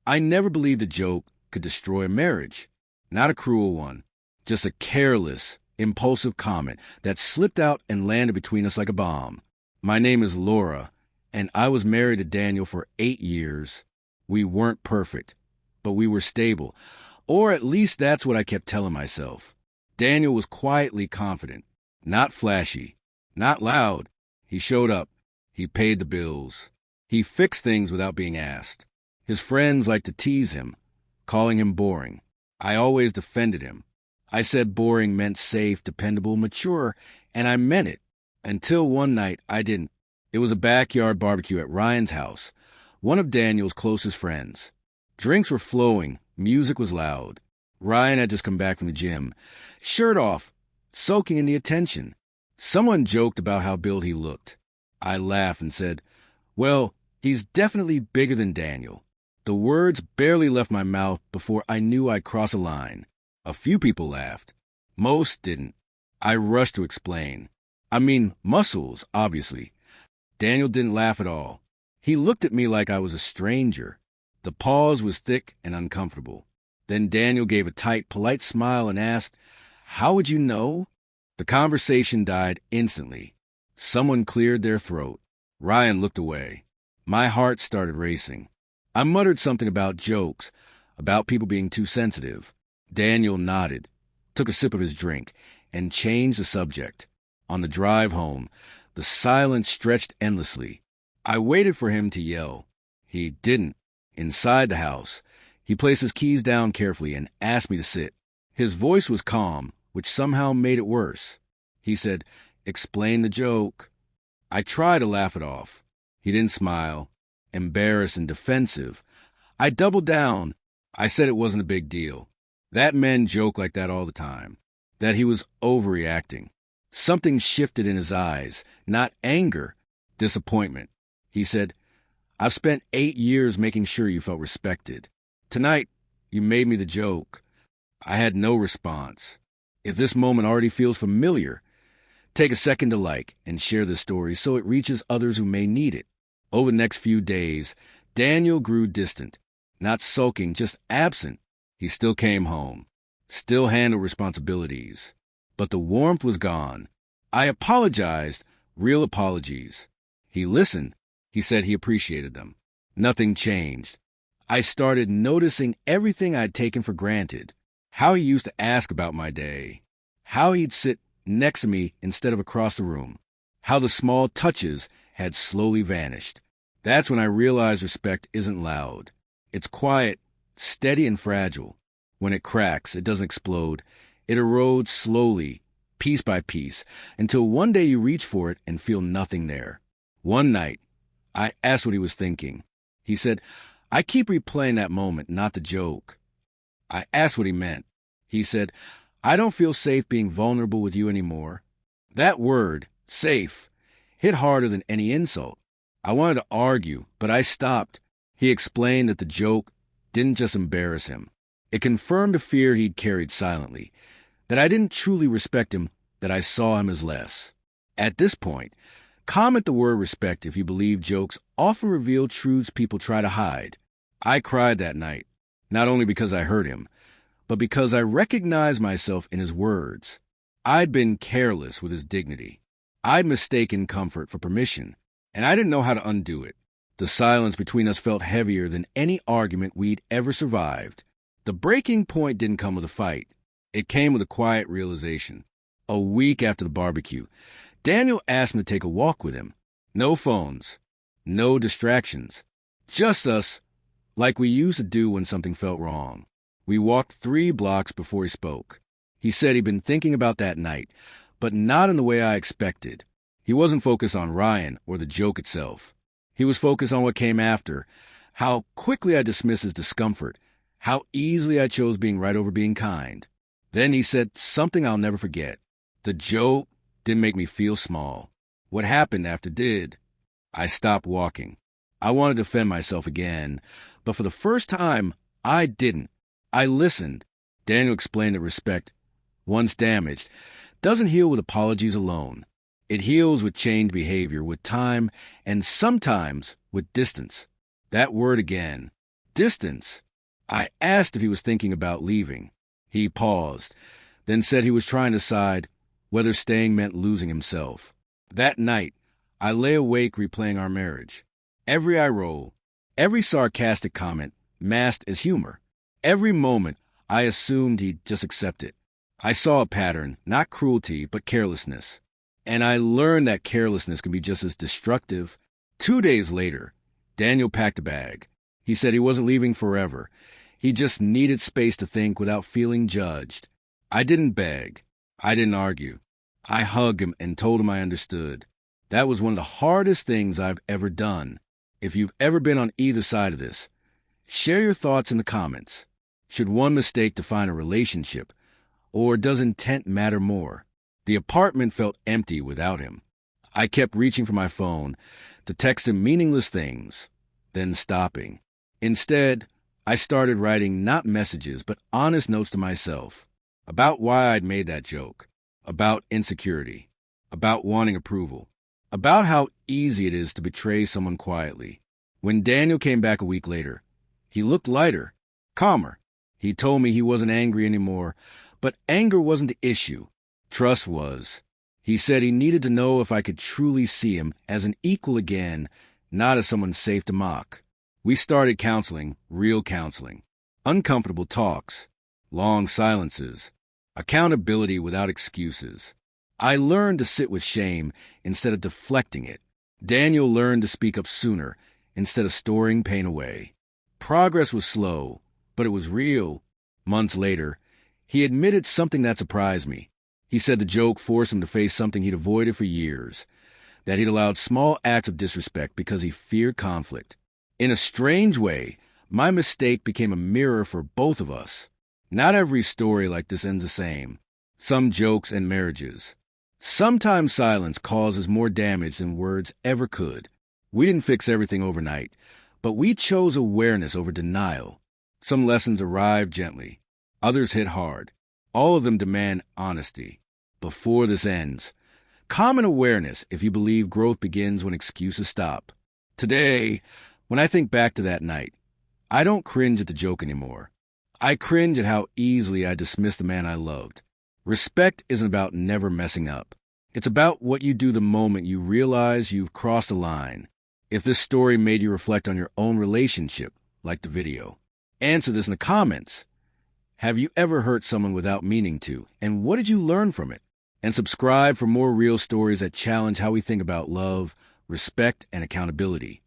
I never believed a joke could destroy a marriage. Not a cruel one, just a careless, impulsive comment that slipped out and landed between us like a bomb. My name is Laura, and I was married to Daniel for 8 years. We weren't perfect, but we were stable. Or at least that's what I kept telling myself. Daniel was quietly confident, not flashy, not loud. He showed up. He paid the bills. He fixed things without being asked. His friends liked to tease him, calling him boring. I always defended him. I said boring meant safe, dependable, mature, and I meant it. Until one night, I didn't. It was a backyard barbecue at Ryan's house, one of Daniel's closest friends. Drinks were flowing. Music was loud. Ryan had just come back from the gym, shirt off, soaking in the attention. Someone joked about how built he looked. I laughed and said, "Well, he's definitely bigger than Daniel." The words barely left my mouth before I knew I'd crossed a line. A few people laughed. Most didn't. I rushed to explain. I mean, muscles, obviously. Daniel didn't laugh at all. He looked at me like I was a stranger. The pause was thick and uncomfortable. Then Daniel gave a tight, polite smile and asked, "How would you know?" The conversation died instantly. Someone cleared their throat. Ryan looked away. My heart started racing. I muttered something about jokes, about people being too sensitive. Daniel nodded, took a sip of his drink, and changed the subject. On the drive home, the silence stretched endlessly. I waited for him to yell. He didn't. Inside the house, he placed his keys down carefully and asked me to sit. His voice was calm, which somehow made it worse. He said, "Explain the joke." I tried to laugh it off. He didn't smile, embarrassed and defensive. I doubled down. I said it wasn't a big deal. That men joke like that all the time. That he was overreacting. Something shifted in his eyes, not anger, disappointment. He said, "I've spent 8 years making sure you felt respected. Tonight, you made me the joke." I had no response. If this moment already feels familiar, take a second to like and share this story so it reaches others who may need it. Over the next few days, Daniel grew distant, not sulking, just absent. He still came home, still handled responsibilities, but the warmth was gone. I apologized, real apologies. He listened. He said he appreciated them. Nothing changed. I started noticing everything I'd taken for granted. How he used to ask about my day. How he'd sit next to me instead of across the room. How the small touches had slowly vanished. That's when I realized respect isn't loud. It's quiet, steady and fragile. When it cracks, it doesn't explode. It erodes slowly, piece by piece, until one day you reach for it and feel nothing there. One night, I asked what he was thinking. He said, "I keep replaying that moment, not the joke." I asked what he meant. He said, "I don't feel safe being vulnerable with you anymore." That word, safe, hit harder than any insult. I wanted to argue, but I stopped. He explained that the joke didn't just embarrass him. It confirmed a fear he'd carried silently, that I didn't truly respect him, that I saw him as less. At this point, comment the word respect if you believe jokes often reveal truths people try to hide. I cried that night, not only because I hurt him, but because I recognized myself in his words. I'd been careless with his dignity. I'd mistaken comfort for permission, and I didn't know how to undo it. The silence between us felt heavier than any argument we'd ever survived. The breaking point didn't come with a fight. It came with a quiet realization. A week after the barbecue, Daniel asked me to take a walk with him. No phones, no distractions, just us, like we used to do when something felt wrong. We walked 3 blocks before he spoke. He said he'd been thinking about that night, but not in the way I expected. He wasn't focused on Ryan or the joke itself. He was focused on what came after, how quickly I dismissed his discomfort, how easily I chose being right over being kind. Then he said something I'll never forget. The joke didn't make me feel small. What happened after did. I stopped walking. I wanted to defend myself again, but for the first time, I didn't. I listened. Daniel explained that respect, once damaged, doesn't heal with apologies alone. It heals with changed behavior, with time, and sometimes with distance. That word again, distance. I asked if he was thinking about leaving. He paused, then said he was trying to decide whether staying meant losing himself. That night, I lay awake replaying our marriage. Every eye roll, every sarcastic comment masked as humor. Every moment, I assumed he'd just accept it. I saw a pattern, not cruelty, but carelessness. And I learned that carelessness can be just as destructive. 2 days later, Daniel packed a bag. He said he wasn't leaving forever. He just needed space to think without feeling judged. I didn't beg. I didn't argue. I hugged him and told him I understood. That was one of the hardest things I've ever done. If you've ever been on either side of this, share your thoughts in the comments. Should one mistake define a relationship, or does intent matter more? The apartment felt empty without him. I kept reaching for my phone to text him meaningless things, then stopping. Instead, I started writing not messages, but honest notes to myself about why I'd made that joke, about insecurity, about wanting approval, about how easy it is to betray someone quietly. When Daniel came back a week later, he looked lighter, calmer. He told me he wasn't angry anymore, but anger wasn't the issue. Trust was. He said he needed to know if I could truly see him as an equal again, not as someone safe to mock. We started counseling, real counseling, uncomfortable talks, long silences, accountability without excuses. I learned to sit with shame instead of deflecting it. Daniel learned to speak up sooner instead of storing pain away. Progress was slow, but it was real. Months later, he admitted something that surprised me. He said the joke forced him to face something he'd avoided for years, that he'd allowed small acts of disrespect because he feared conflict. In a strange way, my mistake became a mirror for both of us. Not every story like this ends the same. Some jokes end marriages. Sometimes silence causes more damage than words ever could. We didn't fix everything overnight, but we chose awareness over denial. Some lessons arrived gently. Others hit hard. All of them demand honesty. Before this ends, common awareness if you believe growth begins when excuses stop. Today, when I think back to that night, I don't cringe at the joke anymore. I cringe at how easily I dismissed the man I loved. Respect isn't about never messing up. It's about what you do the moment you realize you've crossed a line. If this story made you reflect on your own relationship, like the video, answer this in the comments. Have you ever hurt someone without meaning to? And what did you learn from it? And subscribe for more real stories that challenge how we think about love, respect, and accountability.